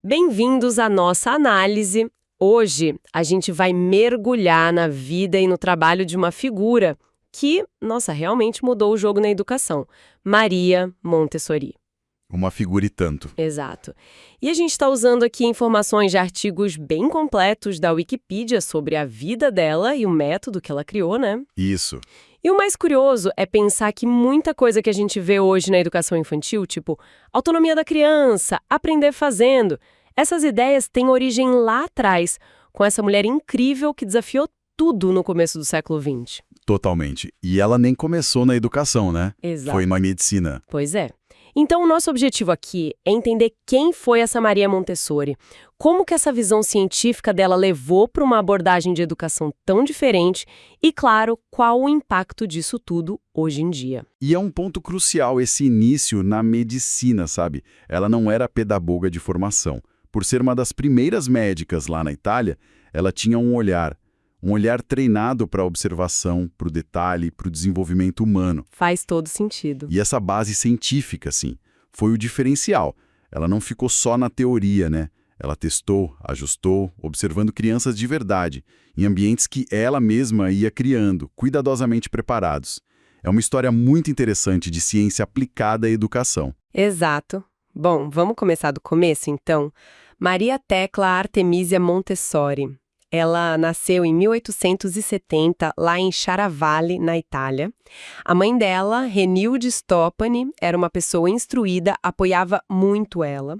Bem-vindos à nossa análise. Hoje a gente vai mergulhar na vida e no trabalho de uma figura que, nossa, realmente mudou o jogo na educação. Maria Montessori. Uma figura e tanto. Exato. E a gente está usando aqui informações de artigos bem completos da Wikipedia sobre a vida dela e o método que ela criou, né? Isso. E o mais curioso é pensar que muita coisa que a gente vê hoje na educação infantil, tipo autonomia da criança, aprender fazendo, essas ideias têm origem lá atrás, com essa mulher incrível que desafiou tudo no começo do século XX. Totalmente. E ela nem começou na educação, né? Exato. Foi na medicina. Pois é. Então, o nosso objetivo aqui é entender quem foi essa Maria Montessori, como que essa visão científica dela levou para uma abordagem de educação tão diferente e, claro, qual o impacto disso tudo hoje em dia. E é um ponto crucial esse início na medicina, sabe? Ela não era pedagoga de formação. Por ser uma das primeiras médicas lá na Itália, ela tinha um olhar treinado para a observação, para o detalhe, para o desenvolvimento humano. Faz todo sentido. E essa base científica, assim, foi o diferencial. Ela não ficou só na teoria, né? Ela testou, ajustou, observando crianças de verdade, em ambientes que ela mesma ia criando, cuidadosamente preparados. É uma história muito interessante de ciência aplicada à educação. Exato. Bom, vamos começar do começo, então? Maria Tecla Artemisia Montessori. Ela nasceu em 1870, lá em Chiaravalle, na Itália. A mãe dela, Renilde Stoppani, era uma pessoa instruída, apoiava muito ela.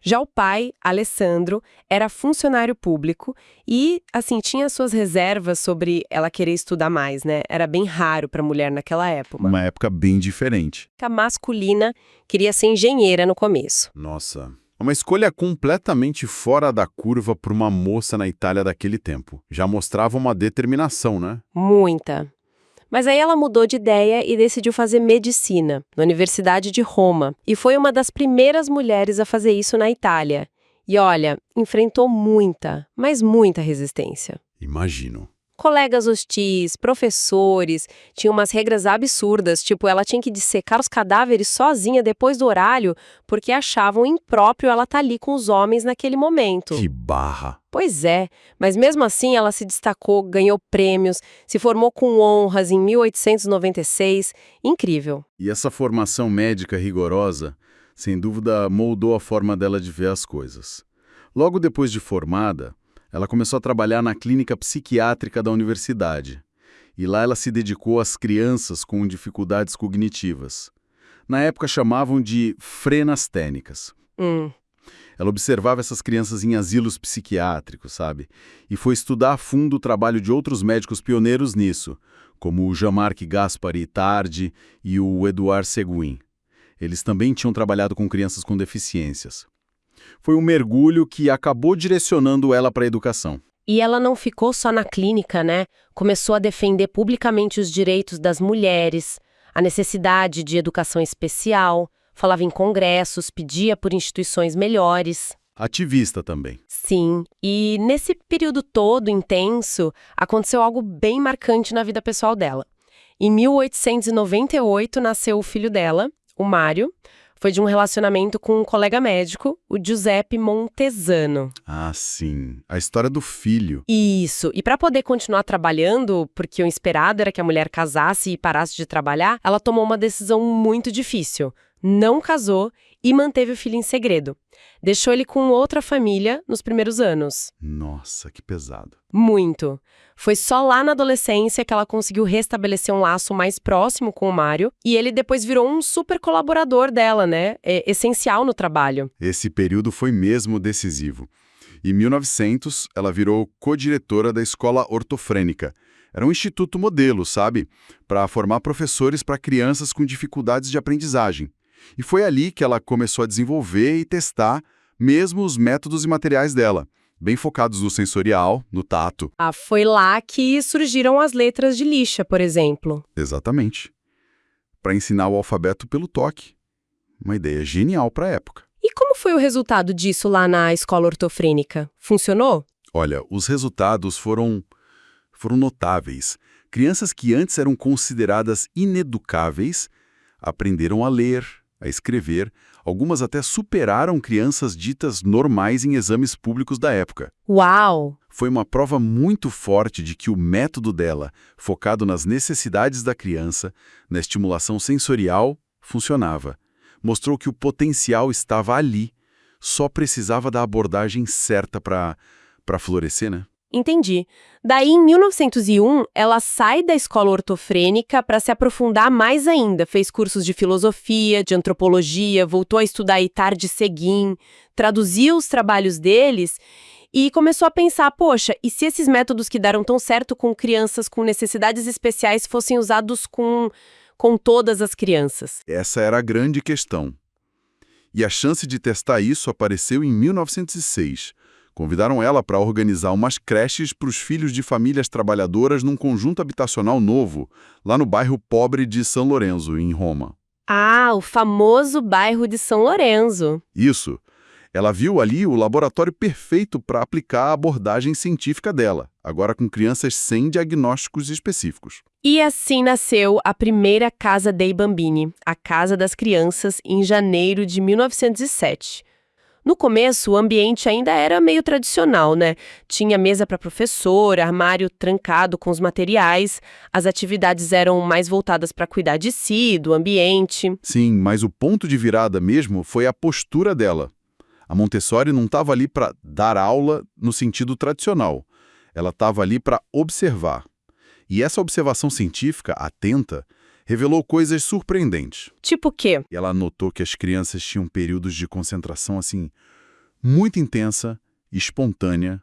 Já o pai, Alessandro, era funcionário público e, assim, tinha suas reservas sobre ela querer estudar mais, né? Era bem raro para mulher naquela época. Uma época bem diferente. A masculina queria ser engenheira no começo. Nossa, uma escolha completamente fora da curva para uma moça na Itália daquele tempo. Já mostrava uma determinação, né? Muita. Mas aí ela mudou de ideia e decidiu fazer medicina, na Universidade de Roma. E foi uma das primeiras mulheres a fazer isso na Itália. E olha, enfrentou muita, mas muita resistência. Imagino. Colegas hostis, professores, tinham umas regras absurdas, tipo ela tinha que dissecar os cadáveres sozinha depois do horário, porque achavam impróprio ela estar ali com os homens naquele momento. Que barra! Pois é, mas mesmo assim ela se destacou, ganhou prêmios, se formou com honras em 1896, incrível. E essa formação médica rigorosa, sem dúvida, moldou a forma dela de ver as coisas. Logo depois de formada, ela começou a trabalhar na clínica psiquiátrica da universidade. E lá ela se dedicou às crianças com dificuldades cognitivas. Na época chamavam de frenastênicas. Ela observava essas crianças em asilos psiquiátricos, sabe? E foi estudar a fundo o trabalho de outros médicos pioneiros nisso, como o Jean-Marc Gaspari Tardi e o Edouard Seguin. Eles também tinham trabalhado com crianças com deficiências. Foi um mergulho que acabou direcionando ela para a educação. E ela não ficou só na clínica, né? Começou a defender publicamente os direitos das mulheres, a necessidade de educação especial, falava em congressos, pedia por instituições melhores. Ativista também. Sim, e nesse período todo intenso, aconteceu algo bem marcante na vida pessoal dela. Em 1898 nasceu o filho dela, o Mário. Foi de um relacionamento com um colega médico, o Giuseppe Montesano. Ah, sim. A história do filho. Isso. E para poder continuar trabalhando, porque o esperado era que a mulher casasse e parasse de trabalhar, ela tomou uma decisão muito difícil. Não casou e manteve o filho em segredo. Deixou ele com outra família nos primeiros anos. Nossa, que pesado. Muito. Foi só lá na adolescência que ela conseguiu restabelecer um laço mais próximo com o Mário, e ele depois virou um super colaborador dela, né? Essencial no trabalho. Esse período foi mesmo decisivo. Em 1900, ela virou co-diretora da Escola Ortofrênica. Era um instituto modelo, sabe? Para formar professores para crianças com dificuldades de aprendizagem. E foi ali que ela começou a desenvolver e testar mesmo os métodos e materiais dela, bem focados no sensorial, no tato. Ah, foi lá que surgiram as letras de lixa, por exemplo. Exatamente. Para ensinar o alfabeto pelo toque. Uma ideia genial para a época. E como foi o resultado disso lá na escola ortofrênica? Funcionou? Olha, os resultados foram notáveis. Crianças que antes eram consideradas ineducáveis aprenderam a ler, a escrever, Algumas até superaram crianças ditas normais em exames públicos da época. Uau! Foi uma prova muito forte de que o método dela, focado nas necessidades da criança, na estimulação sensorial, funcionava. Mostrou que o potencial estava ali, só precisava da abordagem certa para florescer, né? Entendi. Daí, em 1901, ela sai da escola ortofrênica para se aprofundar mais ainda. Fez cursos de filosofia, de antropologia, voltou a estudar Itard de Seguin, traduziu os trabalhos deles e começou a pensar, poxa, e se esses métodos que deram tão certo com crianças com necessidades especiais fossem usados com todas as crianças? Essa era a grande questão. E a chance de testar isso apareceu em 1906. Convidaram ela para organizar umas creches para os filhos de famílias trabalhadoras num conjunto habitacional novo, lá no bairro pobre de São Lourenço, em Roma. Ah, o famoso bairro de São Lourenço. Isso. Ela viu ali o laboratório perfeito para aplicar a abordagem científica dela, agora com crianças sem diagnósticos específicos. E assim nasceu a primeira Casa dei Bambini, a Casa das Crianças, em janeiro de 1907. No começo, o ambiente ainda era meio tradicional, né? Tinha mesa para professor, armário trancado com os materiais, as atividades eram mais voltadas para cuidar de si, do ambiente. Sim, mas o ponto de virada mesmo foi a postura dela. A Montessori não estava ali para dar aula no sentido tradicional. Ela estava ali para observar. E essa observação científica, atenta, revelou coisas surpreendentes. Tipo o quê? E ela notou que as crianças tinham períodos de concentração, assim, muito intensa, espontânea,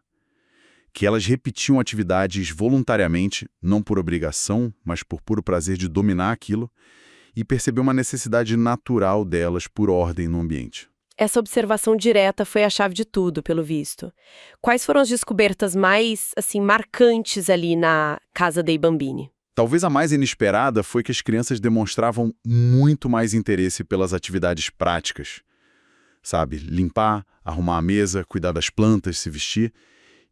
que elas repetiam atividades voluntariamente, não por obrigação, mas por puro prazer de dominar aquilo, e percebeu uma necessidade natural delas por ordem no ambiente. Essa observação direta foi a chave de tudo, pelo visto. Quais foram as descobertas mais, marcantes ali na Casa dei Bambini? Talvez a mais inesperada foi que as crianças demonstravam muito mais interesse pelas atividades práticas. Sabe, limpar, arrumar a mesa, cuidar das plantas, se vestir,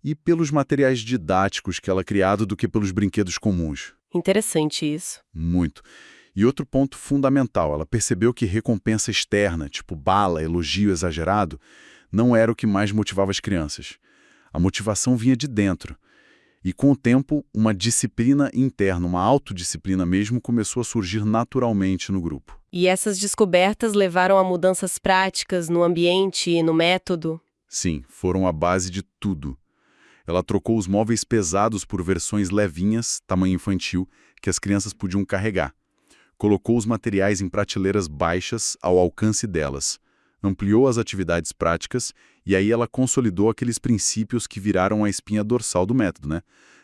e pelos materiais didáticos que ela criado do que pelos brinquedos comuns. Interessante isso. Muito. E outro ponto fundamental, ela percebeu que recompensa externa, tipo bala, elogio exagerado, não era o que mais motivava as crianças. A motivação vinha de dentro. E com o tempo, uma disciplina interna, uma autodisciplina mesmo, começou a surgir naturalmente no grupo. E essas descobertas levaram a mudanças práticas no ambiente e no método? Sim, foram a base de tudo. Ela trocou os móveis pesados por versões levinhas, tamanho infantil, que as crianças podiam carregar. Colocou os materiais em prateleiras baixas ao alcance delas. Ampliou as atividades práticas e aí ela consolidou aqueles princípios que viraram a espinha dorsal do método, né?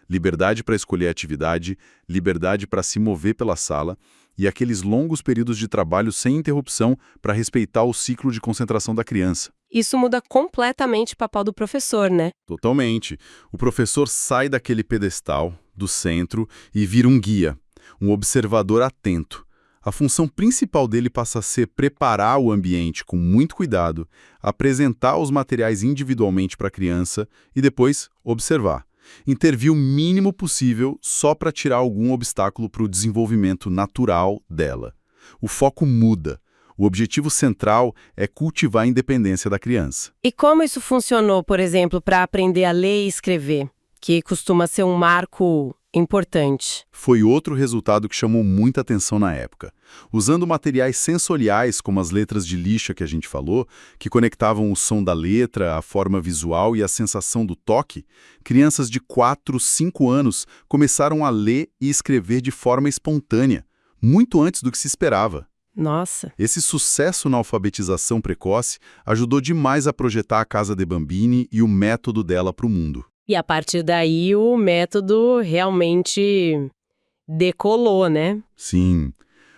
Liberdade para escolher a atividade, liberdade para se mover pela sala e aqueles longos períodos de trabalho sem interrupção para respeitar o ciclo de concentração da criança. Isso muda completamente o papel do professor, né? Totalmente. O professor sai daquele pedestal, do centro, e vira um guia, um observador atento. A função principal dele passa a ser preparar o ambiente com muito cuidado, apresentar os materiais individualmente para a criança e depois observar. Intervir o mínimo possível só para tirar algum obstáculo para o desenvolvimento natural dela. O foco muda. O objetivo central é cultivar a independência da criança. E como isso funcionou, por exemplo, para aprender a ler e escrever, que costuma ser um marco importante? Foi outro resultado que chamou muita atenção na época. Usando materiais sensoriais, como as letras de lixa que a gente falou, que conectavam o som da letra, a forma visual e a sensação do toque, crianças de 4, 5 anos começaram a ler e escrever de forma espontânea, muito antes do que se esperava. Nossa! Esse sucesso na alfabetização precoce ajudou demais a projetar a Casa dei Bambini e o método dela para o mundo. E a partir daí o método realmente decolou, né? Sim.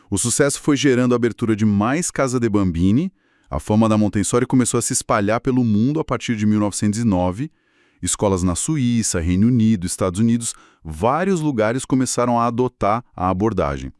O sucesso foi gerando a abertura de mais Casa dei Bambini. A fama da Montessori começou a se espalhar pelo mundo a partir de 1909. Escolas na Suíça, Reino Unido, Estados Unidos, vários lugares começaram a adotar a abordagem.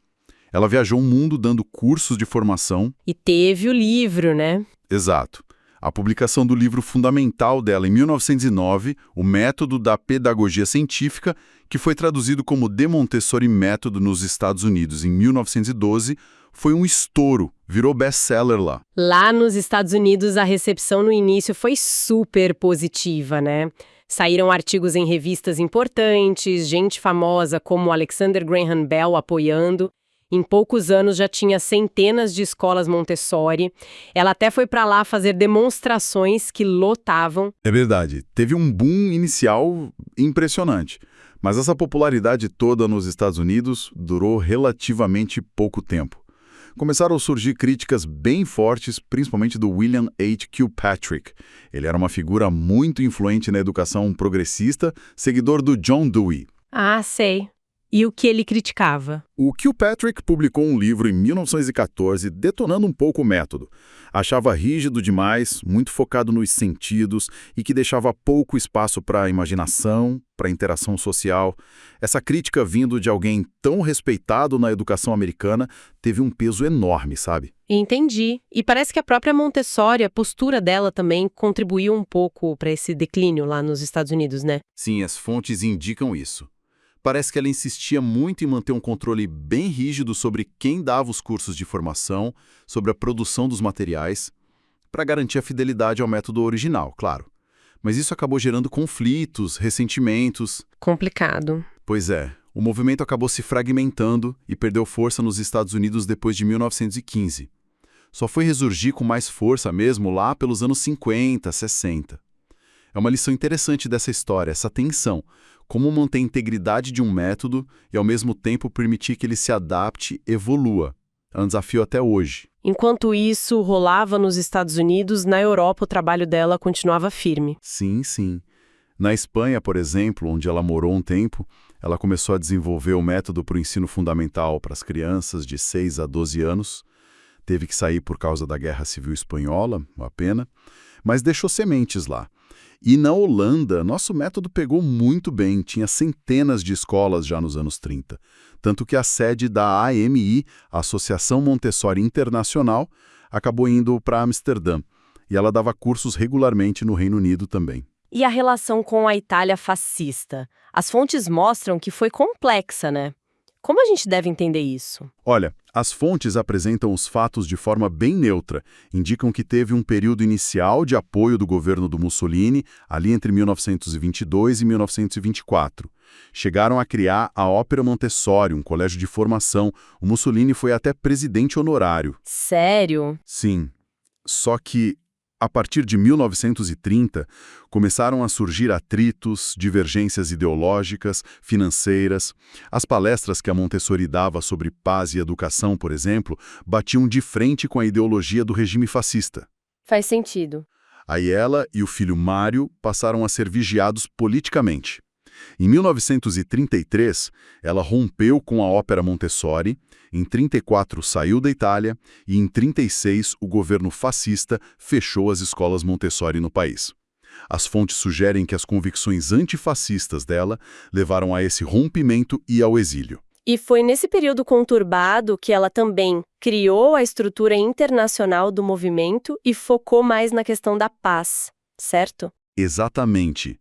Ela viajou o mundo dando cursos de formação. E teve o livro, né? Exato. A publicação do livro fundamental dela em 1909, O Método da Pedagogia Científica, que foi traduzido como The Montessori Método nos Estados Unidos em 1912, foi um estouro virou best-seller lá. Lá nos Estados Unidos, a recepção no início foi super positiva, né? Saíram artigos em revistas importantes, gente famosa como Alexander Graham Bell apoiando. Em poucos anos já tinha centenas de escolas Montessori. Ela até foi para lá fazer demonstrações que lotavam. É verdade, teve um boom inicial impressionante, mas essa popularidade toda nos Estados Unidos durou relativamente pouco tempo. Começaram a surgir críticas bem fortes, principalmente do William H. Kilpatrick. Ele era uma figura muito influente na educação progressista, seguidor do John Dewey. Ah, sei. E o que ele criticava? O Kilpatrick publicou um livro em 1914 detonando um pouco o método. Achava rígido demais, muito focado nos sentidos e que deixava pouco espaço para a imaginação, para a interação social. Essa crítica vindo de alguém tão respeitado na educação americana teve um peso enorme, sabe? Entendi. E parece que a própria Montessori, a postura dela também contribuiu um pouco para esse declínio lá nos Estados Unidos, né? Sim, as fontes indicam isso. Parece que ela insistia muito em manter um controle bem rígido sobre quem dava os cursos de formação, sobre a produção dos materiais, para garantir a fidelidade ao método original, claro. Mas isso acabou gerando conflitos, ressentimentos. Complicado. Pois é, o movimento acabou se fragmentando e perdeu força nos Estados Unidos depois de 1915. Só foi ressurgir com mais força mesmo lá pelos anos 50, 60. É uma lição interessante dessa história, essa tensão. Como manter a integridade de um método e, ao mesmo tempo, permitir que ele se adapte e evolua. É um desafio até hoje. Enquanto isso rolava nos Estados Unidos, na Europa o trabalho dela continuava firme. Sim, sim. Na Espanha, por exemplo, onde ela morou um tempo, ela começou a desenvolver o método para o ensino fundamental para as crianças de 6 a 12 anos. Teve que sair por causa da Guerra Civil Espanhola, uma pena, mas deixou sementes lá. E na Holanda, nosso método pegou muito bem, tinha centenas de escolas já nos anos 30. Tanto que a sede da AMI, a Associação Montessori Internacional, acabou indo para Amsterdã. E ela dava cursos regularmente no Reino Unido também. E a relação com a Itália fascista? As fontes mostram que foi complexa, né? Como a gente deve entender isso? Olha, as fontes apresentam os fatos de forma bem neutra. Indicam que teve um período inicial de apoio do governo do Mussolini, ali entre 1922 e 1924. Chegaram a criar a Ópera Montessori, um colégio de formação. O Mussolini foi até presidente honorário. Sério? Sim. Só que, a partir de 1930, começaram a surgir atritos, divergências ideológicas, financeiras. As palestras que a Montessori dava sobre paz e educação, por exemplo, batiam de frente com a ideologia do regime fascista. Faz sentido. Aí ela e o filho Mário passaram a ser vigiados politicamente. Em 1933, ela rompeu com a Ópera Montessori, em 1934 saiu da Itália e em 1936 o governo fascista fechou as escolas Montessori no país. As fontes sugerem que as convicções antifascistas dela levaram a esse rompimento e ao exílio. E foi nesse período conturbado que ela também criou a estrutura internacional do movimento e focou mais na questão da paz, certo? Exatamente.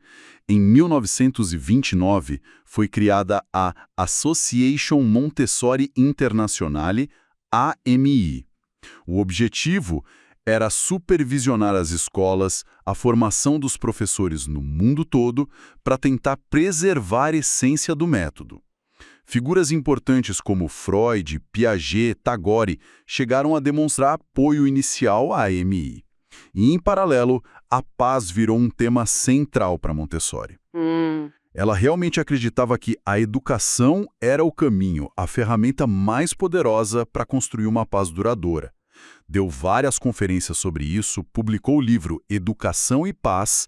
Em 1929, foi criada a Association Montessori Internationale, AMI. O objetivo era supervisionar as escolas, a formação dos professores no mundo todo, para tentar preservar a essência do método. Figuras importantes como Freud, Piaget, Tagore chegaram a demonstrar apoio inicial à AMI. E, em paralelo, a paz virou um tema central para Montessori. Ela realmente acreditava que a educação era o caminho, a ferramenta mais poderosa para construir uma paz duradoura. Deu várias conferências sobre isso, publicou o livro Educação e Paz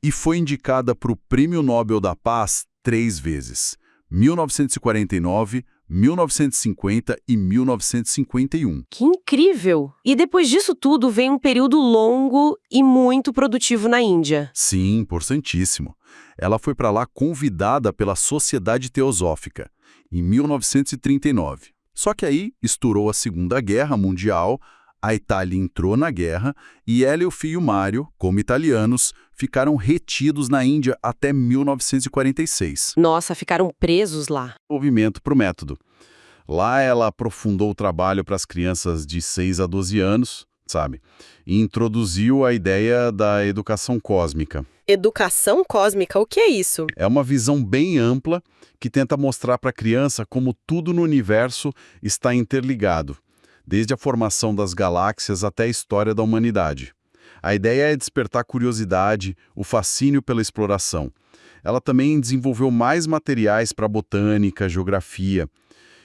e foi indicada para o Prêmio Nobel da Paz 3 vezes, 1949, 1950 e 1951. Que incrível! E depois disso tudo vem um período longo e muito produtivo na Índia. Sim, importantíssimo. Ela foi para lá convidada pela Sociedade Teosófica, em 1939. Só que aí estourou a Segunda Guerra Mundial, a Itália entrou na guerra e ela e o filho Mário, como italianos, ficaram retidos na Índia até 1946. Nossa, ficaram presos lá. Movimento para o método. Lá ela aprofundou o trabalho para as crianças de 6 a 12 anos, sabe? E introduziu a ideia da educação cósmica. Educação cósmica, o que é isso? É uma visão bem ampla que tenta mostrar para a criança como tudo no universo está interligado, desde a formação das galáxias até a história da humanidade. A ideia é despertar curiosidade, o fascínio pela exploração. Ela também desenvolveu mais materiais para botânica, geografia,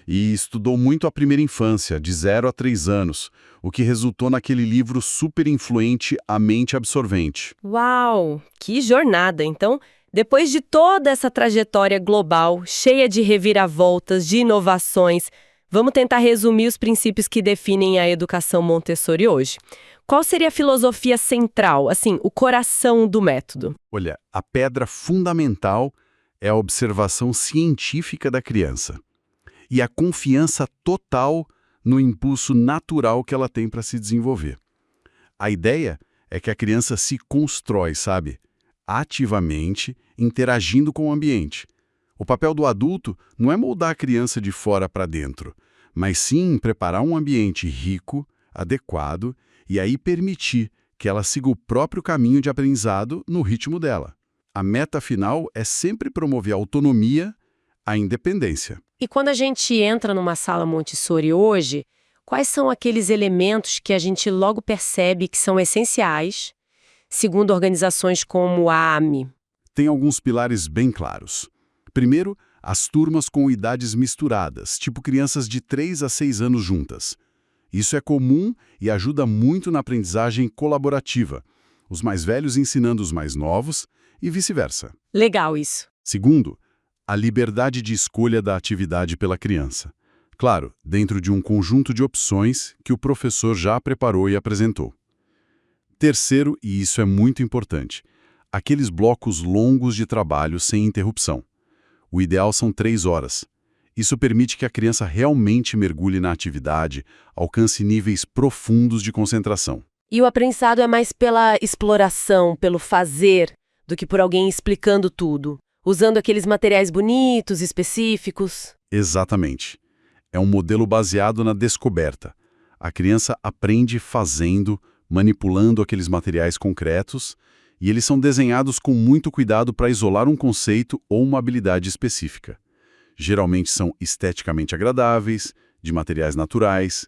e estudou muito a primeira infância, de 0 a 3 anos, o que resultou naquele livro super influente A Mente Absorvente. Uau, que jornada! Então, depois de toda essa trajetória global, cheia de reviravoltas, de inovações, vamos tentar resumir os princípios que definem a educação Montessori hoje. Qual seria a filosofia central, assim, o coração do método? Olha, a pedra fundamental é a observação científica da criança e a confiança total no impulso natural que ela tem para se desenvolver. A ideia é que a criança se constrói, sabe? Ativamente, interagindo com o ambiente. O papel do adulto não é moldar a criança de fora para dentro, mas sim preparar um ambiente rico, adequado e aí permitir que ela siga o próprio caminho de aprendizado no ritmo dela. A meta final é sempre promover a autonomia, a independência. E quando a gente entra numa sala Montessori hoje, quais são aqueles elementos que a gente logo percebe que são essenciais, segundo organizações como a AME? Tem alguns pilares bem claros. Primeiro, as turmas com idades misturadas, tipo crianças de 3 a 6 anos juntas. Isso é comum e ajuda muito na aprendizagem colaborativa, os mais velhos ensinando os mais novos e vice-versa. Legal isso. Segundo, a liberdade de escolha da atividade pela criança. Claro, dentro de um conjunto de opções que o professor já preparou e apresentou. Terceiro, e isso é muito importante, aqueles blocos longos de trabalho sem interrupção. O ideal são 3 horas. Isso permite que a criança realmente mergulhe na atividade, alcance níveis profundos de concentração. E o aprendizado é mais pela exploração, pelo fazer, do que por alguém explicando tudo, usando aqueles materiais bonitos, específicos. Exatamente. É um modelo baseado na descoberta. A criança aprende fazendo, manipulando aqueles materiais concretos, e eles são desenhados com muito cuidado para isolar um conceito ou uma habilidade específica. Geralmente são esteticamente agradáveis, de materiais naturais,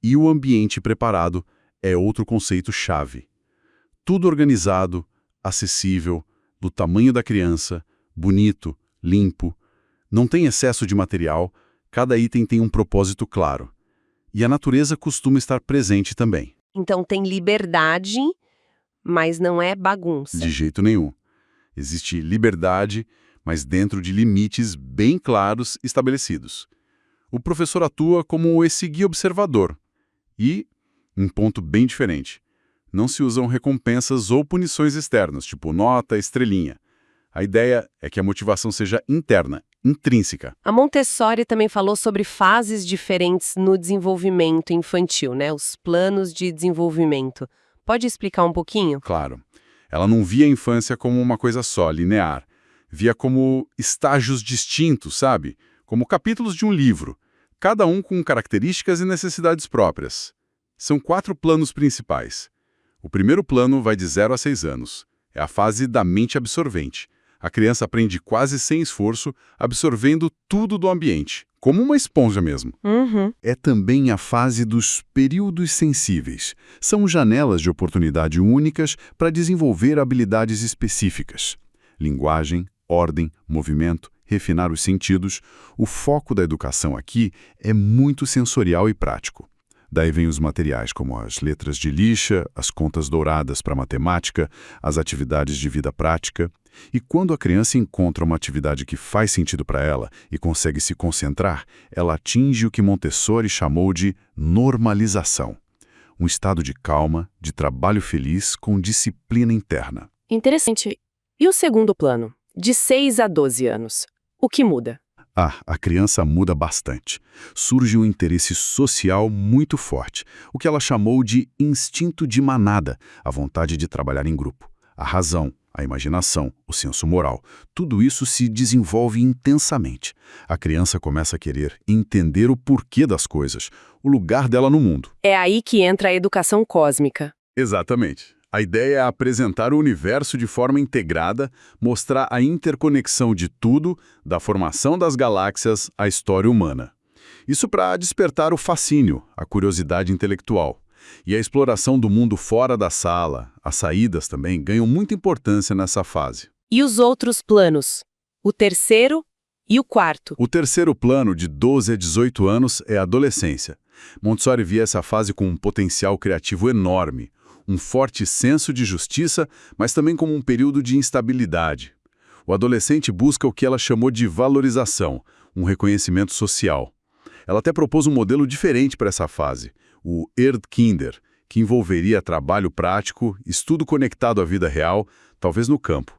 e o ambiente preparado é outro conceito-chave. Tudo organizado, acessível, do tamanho da criança, bonito, limpo, não tem excesso de material, cada item tem um propósito claro. E a natureza costuma estar presente também. Então tem liberdade, mas não é bagunça. De jeito nenhum. Existe liberdade, mas dentro de limites bem claros estabelecidos. O professor atua como esse guia observador. E, um ponto bem diferente, não se usam recompensas ou punições externas, tipo nota, estrelinha. A ideia é que a motivação seja interna, intrínseca. A Montessori também falou sobre fases diferentes no desenvolvimento infantil, né? Os planos de desenvolvimento. Pode explicar um pouquinho? Claro. Ela não via a infância como uma coisa só, linear. Via como estágios distintos, sabe? Como capítulos de um livro, cada um com características e necessidades próprias. São 4 planos principais. O primeiro plano vai de 0 a 6 anos. É a fase da mente absorvente. A criança aprende quase sem esforço, absorvendo tudo do ambiente, como uma esponja mesmo. É também a fase dos períodos sensíveis. São janelas de oportunidade únicas para desenvolver habilidades específicas. Linguagem, ordem, movimento, refinar os sentidos. O foco da educação aqui é muito sensorial e prático. Daí vem os materiais como as letras de lixa, as contas douradas para matemática, as atividades de vida prática. E quando a criança encontra uma atividade que faz sentido para ela e consegue se concentrar, ela atinge o que Montessori chamou de normalização. Um estado de calma, de trabalho feliz com disciplina interna. Interessante. E o segundo plano? De 6 a 12 anos. O que muda? A criança muda bastante. Surge um interesse social muito forte, o que ela chamou de instinto de manada, a vontade de trabalhar em grupo. A razão, A imaginação, o senso moral, tudo isso se desenvolve intensamente. A criança começa a querer entender o porquê das coisas, o lugar dela no mundo. É aí que entra a educação cósmica. Exatamente. A ideia é apresentar o universo de forma integrada, mostrar a interconexão de tudo, da formação das galáxias à história humana. Isso para despertar o fascínio, a curiosidade intelectual. E a exploração do mundo fora da sala, as saídas também, ganham muita importância nessa fase. E os outros planos? O terceiro e o quarto? O terceiro plano, de 12 a 18 anos, é a adolescência. Montessori via essa fase com um potencial criativo enorme, um forte senso de justiça, mas também como um período de instabilidade. O adolescente busca o que ela chamou de valorização, um reconhecimento social. Ela até propôs um modelo diferente para essa fase, o Erdkinder, que envolveria trabalho prático, estudo conectado à vida real, talvez no campo.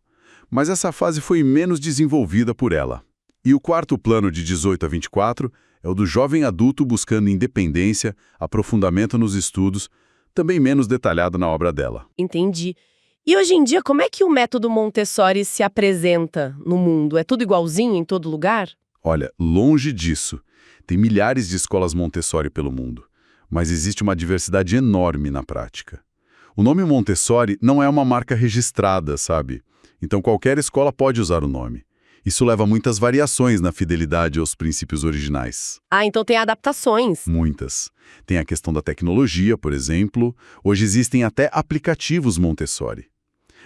Mas essa fase foi menos desenvolvida por ela. E o quarto plano, de 18 a 24, é o do jovem adulto buscando independência, aprofundamento nos estudos, também menos detalhado na obra dela. Entendi. E hoje em dia, como é que o método Montessori se apresenta no mundo? É tudo igualzinho em todo lugar? Olha, longe disso. Tem milhares de escolas Montessori pelo mundo, mas existe uma diversidade enorme na prática. O nome Montessori não é uma marca registrada, sabe? Então qualquer escola pode usar o nome. Isso leva a muitas variações na fidelidade aos princípios originais. Ah, então tem adaptações. Muitas. Tem a questão da tecnologia, por exemplo. Hoje existem até aplicativos Montessori.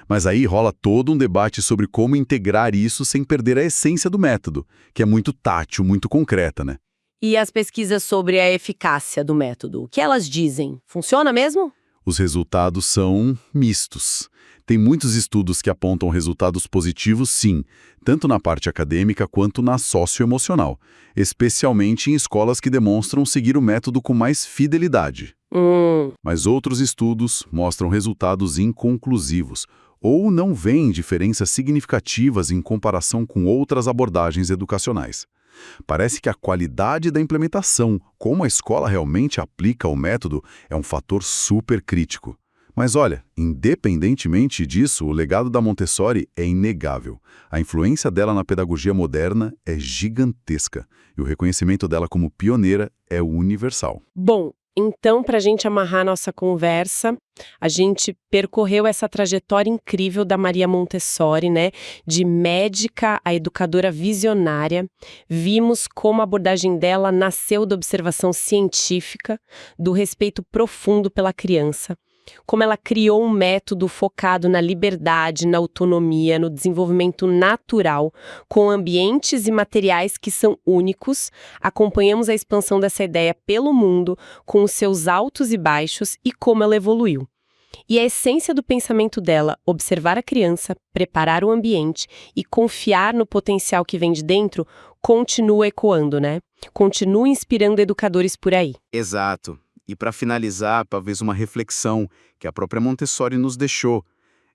Mas aí rola todo um debate sobre como integrar isso sem perder a essência do método, que é muito tátil, muito concreta, né? E as pesquisas sobre a eficácia do método, o que elas dizem? Funciona mesmo? Os resultados são mistos. Tem muitos estudos que apontam resultados positivos, sim, tanto na parte acadêmica quanto na socioemocional, especialmente em escolas que demonstram seguir o método com mais fidelidade. Mas outros estudos mostram resultados inconclusivos, ou não veem diferenças significativas em comparação com outras abordagens educacionais. Parece que a qualidade da implementação, como a escola realmente aplica o método, é um fator super crítico. Mas olha, independentemente disso, o legado da Montessori é inegável. A influência dela na pedagogia moderna é gigantesca, e o reconhecimento dela como pioneira é universal. Bom, então, para a gente amarrar nossa conversa, a gente percorreu essa trajetória incrível da Maria Montessori, né? De médica a educadora visionária. Vimos como a abordagem dela nasceu da observação científica, do respeito profundo pela criança. Como ela criou um método focado na liberdade, na autonomia, no desenvolvimento natural, com ambientes e materiais que são únicos. Acompanhamos a expansão dessa ideia pelo mundo, com os seus altos e baixos e como ela evoluiu. E a essência do pensamento dela, observar a criança, preparar o ambiente e confiar no potencial que vem de dentro, continua ecoando, né? Continua inspirando educadores por aí. Exato. E para finalizar, talvez uma reflexão que a própria Montessori nos deixou.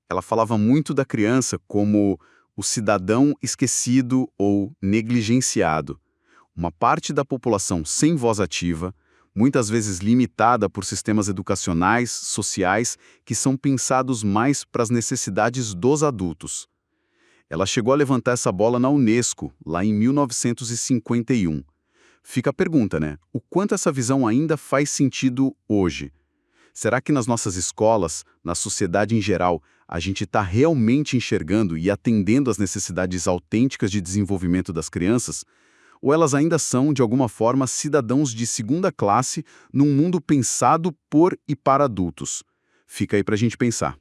Ela falava muito da criança como o cidadão esquecido ou negligenciado. Uma parte da população sem voz ativa, muitas vezes limitada por sistemas educacionais, sociais, que são pensados mais para as necessidades dos adultos. Ela chegou a levantar essa bola na Unesco, lá em 1951. Fica a pergunta, né? O quanto essa visão ainda faz sentido hoje? Será que nas nossas escolas, na sociedade em geral, a gente está realmente enxergando e atendendo às necessidades autênticas de desenvolvimento das crianças? Ou elas ainda são, de alguma forma, cidadãos de segunda classe num mundo pensado por e para adultos? Fica aí para a gente pensar.